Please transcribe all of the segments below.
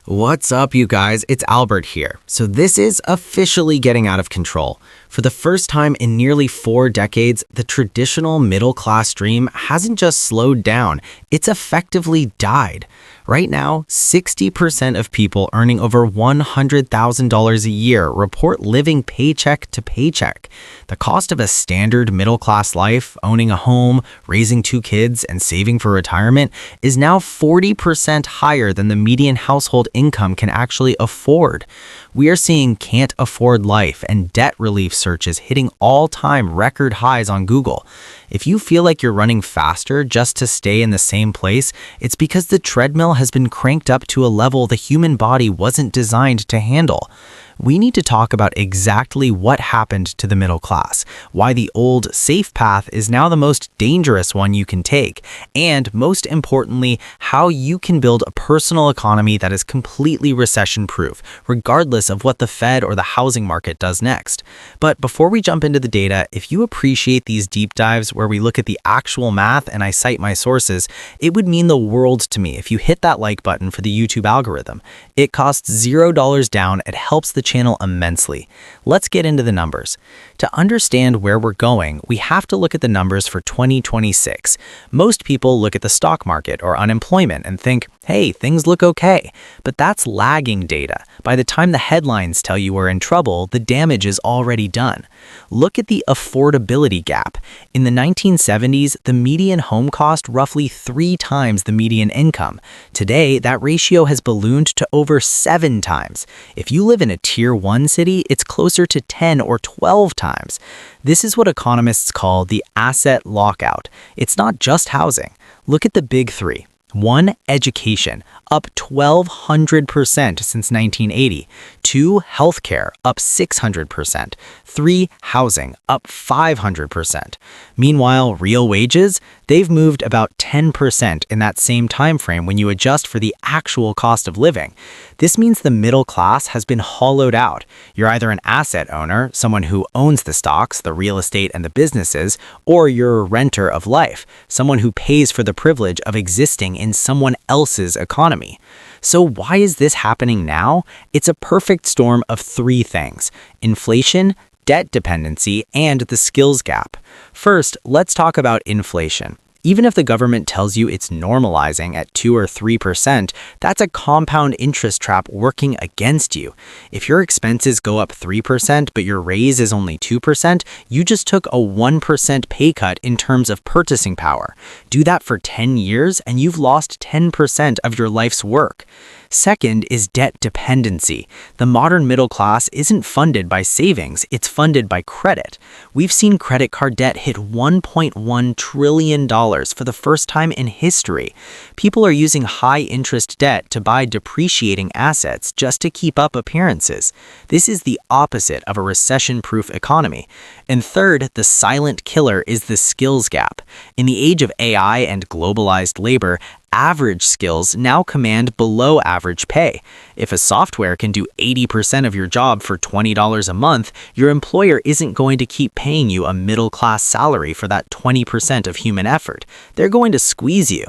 What's up, you guys? It's Albert here. So this is officially getting out of control. For the first time in nearly 4 decades, the traditional middle-class dream hasn't just slowed down, it's effectively died. Right now, 60% of people earning over $100,000 a year report living paycheck to paycheck. The cost of a standard middle-class life, owning a home, raising 2 kids, and saving for retirement is now 40% higher than the median household income can actually afford. We are seeing can't afford life and debt relief searches hitting all-time record highs on Google. If you feel like you're running faster just to stay in the same place, it's because the treadmill has been cranked up to a level the human body wasn't designed to handle. We need to talk about exactly what happened to the middle class, why the old, safe path is now the most dangerous one you can take, and most importantly, how you can build a personal economy that is completely recession-proof, regardless of what the Fed or the housing market does next. But before we jump into the data, if you appreciate these deep dives where we look at the actual math and I cite my sources, it would mean the world to me if you hit that like button for the YouTube algorithm. It costs $0 down, it helps the channel immensely. Let's get into the numbers. To understand where we're going, we have to look at the numbers for 2026. Most people look at the stock market or unemployment and think, hey, things look okay. But that's lagging data. By the time the headlines tell you we're in trouble, the damage is already done. Look at the affordability gap. In the 1970s, the median home cost roughly 3 times the median income. Today, that ratio has ballooned to over 7 times. If you live in a Tier 1 city, it's closer to 10 or 12 times. This is what economists call the asset lockout. It's not just housing. Look at the big 3. 1. Education, up 1,200% since 1980. 2. Healthcare, up 600%. 3. Housing, up 500%. Meanwhile, real wages, they've moved about 10% in that same time frame when you adjust for the actual cost of living. This means the middle class has been hollowed out. You're either an asset owner, someone who owns the stocks, the real estate, and the businesses, or you're a renter of life, someone who pays for the privilege of existing in someone else's economy. So why is this happening now? It's a perfect storm of 3 things: inflation, debt dependency, and the skills gap. First, let's talk about inflation. Even if the government tells you it's normalizing at 2 or 3%, that's a compound interest trap working against you. If your expenses go up 3%, but your raise is only 2%, you just took a 1% pay cut in terms of purchasing power. Do that for 10 years, and you've lost 10% of your life's work. Second is debt dependency. The modern middle class isn't funded by savings, it's funded by credit. We've seen credit card debt hit $1.1 trillion for the first time in history. People are using high-interest debt to buy depreciating assets just to keep up appearances. This is the opposite of a recession-proof economy. And third, the silent killer is the skills gap. In the age of AI and globalized labor, average skills now command below average pay. If a software can do 80% of your job for $20 a month, your employer isn't going to keep paying you a middle-class salary for that 20% of human effort. They're going to squeeze you.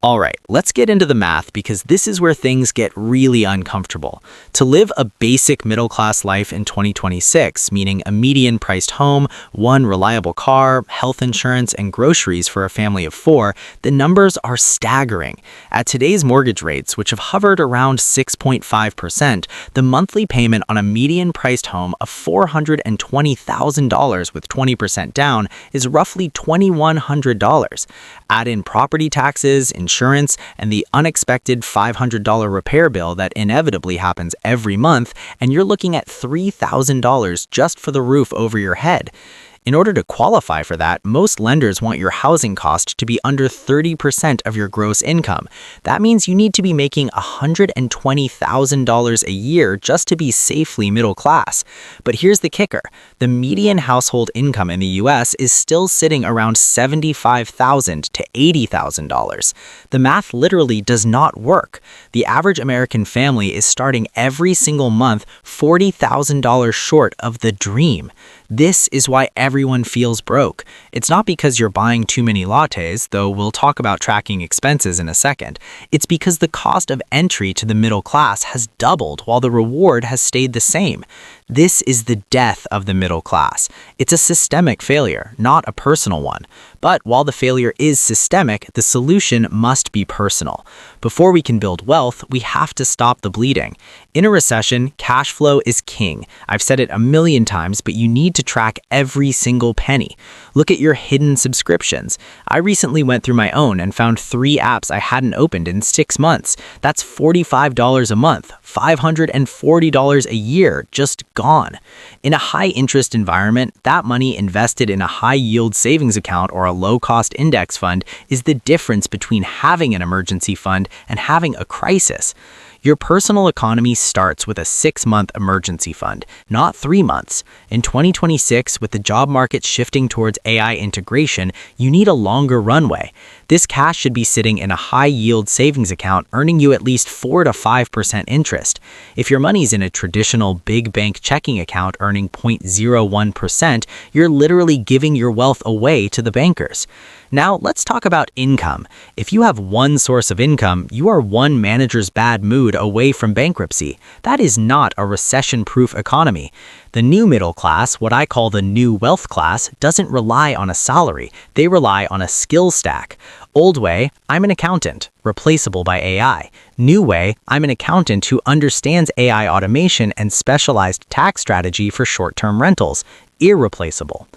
All right, let's get into the math because this is where things get really uncomfortable. To live a basic middle-class life in 2026, meaning a median-priced home, 1 reliable car, health insurance, and groceries for a family of 4, the numbers are staggering. At today's mortgage rates, which have hovered around 6.5%, the monthly payment on a median-priced home of $420,000 with 20% down is roughly $2,100. Add in property taxes, insurance, and the unexpected $500 repair bill that inevitably happens every month, and you're looking at $3,000 just for the roof over your head. In order to qualify for that, most lenders want your housing cost to be under 30% of your gross income. That means you need to be making $120,000 a year just to be safely middle class. But here's the kicker. The median household income in the US is still sitting around $75,000 to $80,000. The math literally does not work. The average American family is starting every single month $40,000 short of the dream. This is why everyone feels broke. It's not because you're buying too many lattes, though we'll talk about tracking expenses in a second. It's because the cost of entry to the middle class has doubled while the reward has stayed the same. This is the death of the middle class. It's a systemic failure, not a personal one. But while the failure is systemic, the solution must be personal. Before we can build wealth, we have to stop the bleeding. In a recession, cash flow is king. I've said it a million times, but you need to track every single penny. Look at your hidden subscriptions. I recently went through my own and found 3 apps I hadn't opened in 6 months. That's $45 a month, $540 a year, just gone. In a high-interest environment, that money invested in a high-yield savings account or a low-cost index fund is the difference between having an emergency fund and having a crisis. Your personal economy starts with a 6-month emergency fund, not 3 months. In 2026, with the job market shifting towards AI integration, you need a longer runway. This cash should be sitting in a high-yield savings account, earning you at least 4 to 5% interest. If your money's in a traditional big bank checking account earning 0.01%, you're literally giving your wealth away to the bankers. Now, let's talk about income. If you have one source of income, you are one manager's bad mood away from bankruptcy. That is not a recession-proof economy. The new middle class, what I call the new wealth class, doesn't rely on a salary. They rely on a skill stack. Old way, I'm an accountant, replaceable by AI. New way, I'm an accountant who understands AI automation and specialized tax strategy for short-term rentals, irreplaceable.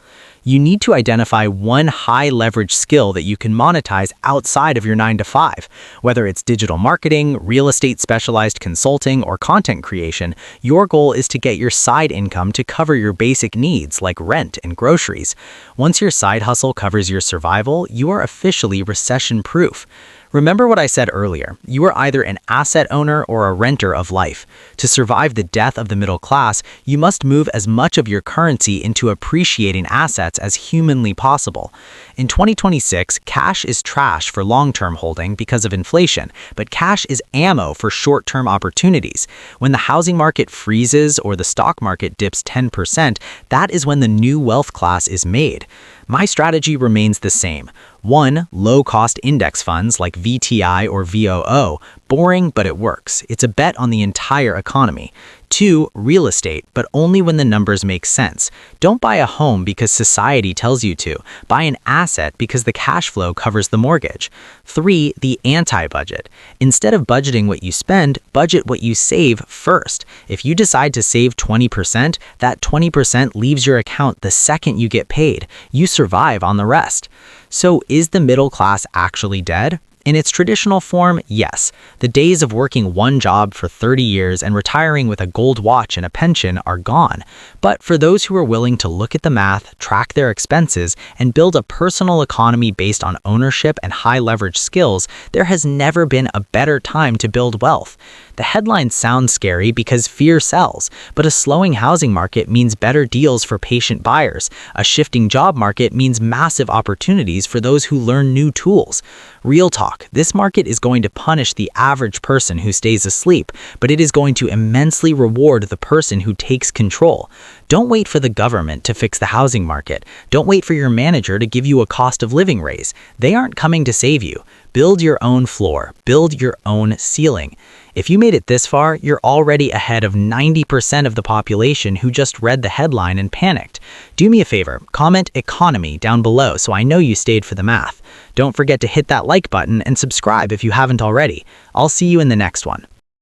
You need to identify one high-leverage skill that you can monetize outside of your 9-to-5. Whether it's digital marketing, real estate specialized consulting, or content creation, your goal is to get your side income to cover your basic needs like rent and groceries. Once your side hustle covers your survival, you are officially recession-proof. Remember what I said earlier, you are either an asset owner or a renter of life. To survive the death of the middle class, you must move as much of your currency into appreciating assets as humanly possible. In 2026, cash is trash for long-term holding because of inflation, but cash is ammo for short-term opportunities. When the housing market freezes or the stock market dips 10%, that is when the new wealth class is made. My strategy remains the same. 1. Low-cost index funds like VTI or VOO. Boring, but it works. It's a bet on the entire economy. 2. Real estate, but only when the numbers make sense. Don't buy a home because society tells you to. Buy an asset because the cash flow covers the mortgage. 3. The anti-budget. Instead of budgeting what you spend, budget what you save first. If you decide to save 20%, that 20% leaves your account the second you get paid. You survive on the rest. So is the middle class actually dead? In its traditional form, yes. The days of working one job for 30 years and retiring with a gold watch and a pension are gone. But for those who are willing to look at the math, track their expenses, and build a personal economy based on ownership and high-leverage skills, there has never been a better time to build wealth. The headlines sound scary because fear sells, but a slowing housing market means better deals for patient buyers. A shifting job market means massive opportunities for those who learn new tools. Real talk, this market is going to punish the average person who stays asleep, but it is going to immensely reward the person who takes control. Don't wait for the government to fix the housing market. Don't wait for your manager to give you a cost of living raise. They aren't coming to save you. Build your own floor. Build your own ceiling. If you made it this far, you're already ahead of 90% of the population who just read the headline and panicked. Do me a favor, comment economy down below so I know you stayed for the math. Don't forget to hit that like button and subscribe if you haven't already. I'll see you in the next one.